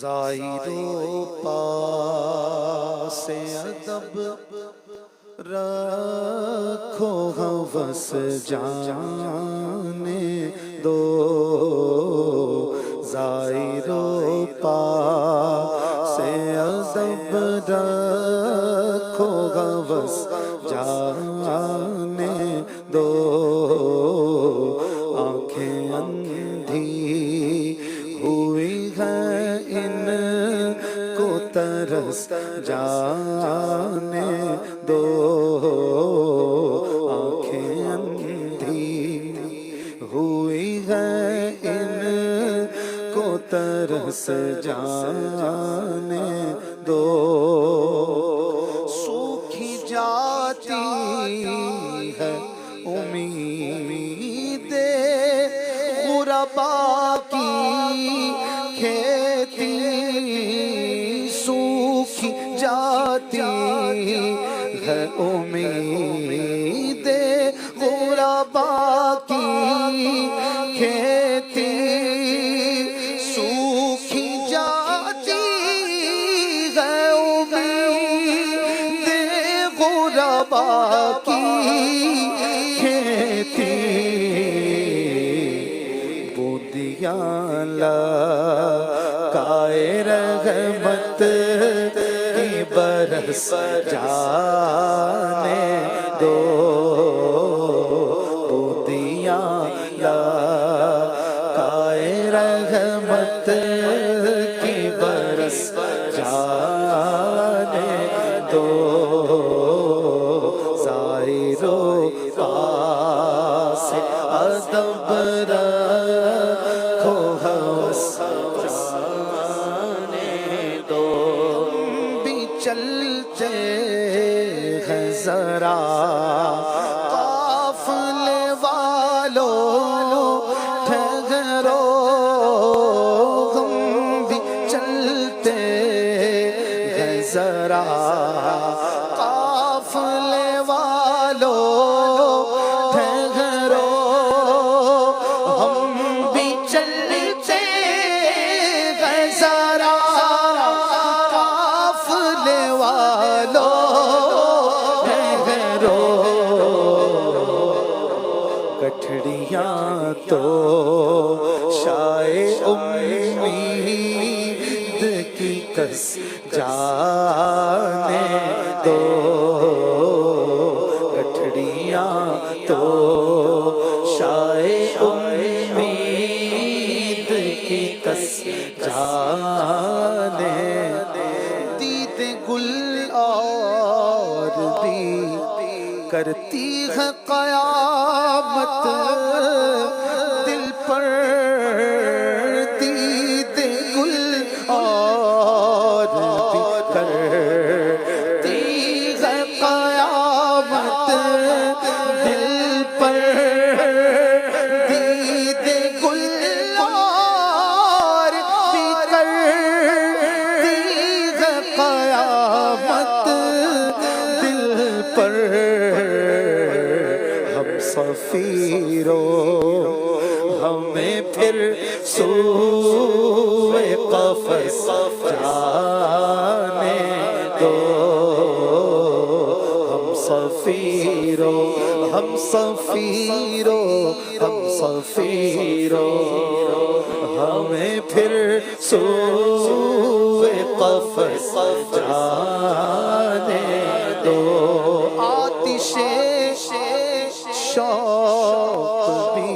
زائرو پاس ادب رکھو ہوس جانے دو، زائرو پاس ادب رکھو ہوس جانے دو، آنکھیں اندھی ہوئی ہے ان کو ترس جانے دو، آنکھیں اندھی ہوئی ہے ان کو ترس جانے دو، سوکھی جاتی ہے امید غربا کی کھیتی، سوکھی جاتی ہے امید غربا کی کھیتی، سوکھی جاتی ہے امید غربا کی کھیتی، بوندیاں لگائے رحمت کی برس جانے دو، بوندیاں لگائے رحمت کی برس جانے دو، زائرو پاس ادب رکھو ہوس جانے دو، بھی چلتے ہیں ذرا قافلے والوں ٹھہرو، ہم بھی چلتے ہیں ذرا قافلے والوں ٹھہرو، ہم بھی چلتے ہیں ذرا قافلے والوں ٹھہرو، گٹھڑیاں تو شائے امید کی کس جانے دو، گٹھڑیاں تو شائے امید کی کس جانے، دید گل اور بھی کرتی ہے قیامت دل پر، دید گل اور بھی کرتی ہے قیامت دل پر، دید گل اور بھی کرتی ہے قیامت دل پر، ہم سفیرو ہمیں پھر سوئے قفس جانے دو، ہم سفیرو ہم سفیرو ہم سفیرو ہمیں پھر سوئے قفس جانے دو، آتش شوق بھی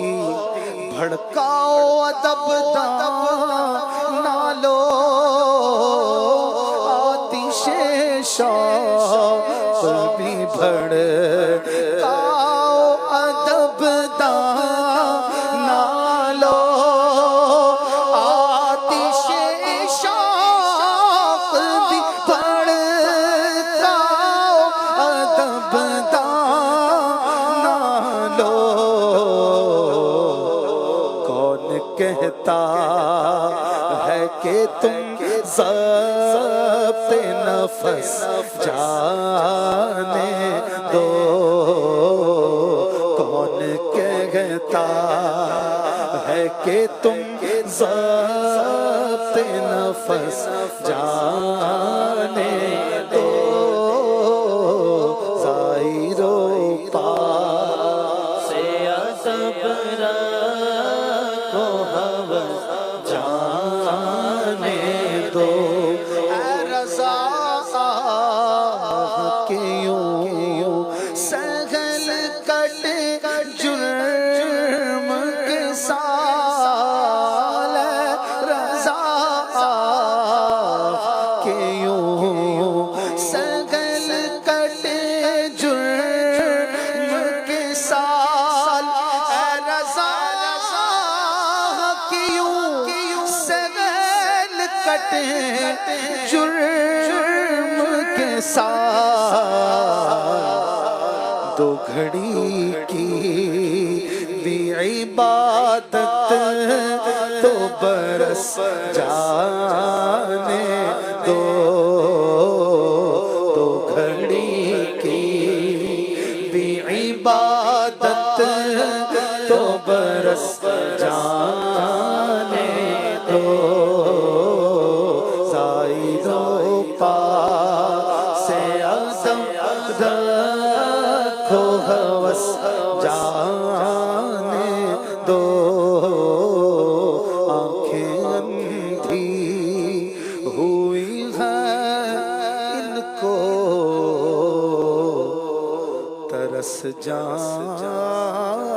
بھڑکاؤ ادب نہ لو، آتش شوق بھی بھڑکاؤ ادب نہ لو، آتش شوق بھی بھڑکاؤ ادب نہ لو، کون کہتا ہے کہ تم ضبط نفس جانے دو، کون کہتا ہے کہ تم ضبط نفس جانے دو ظاہر و باطن سے ادب رکھو ہوس جانے دو اے رضا کہ یوں سہل کٹے جرم کے سال رضا کہ یوں سہل کٹے جرم کے سال اے رضا کہ یوں سہل کٹے جرم کے سال دو گھڑی کی بھی عبادت تو برس جانے دو دو گھڑی کی بھی عبادت تو برس جانے دو زائد و پاس سے ادب رکھو ہوس جانے دو آنکھیں اندھی ہوئی ہیں ان کو ترس جانے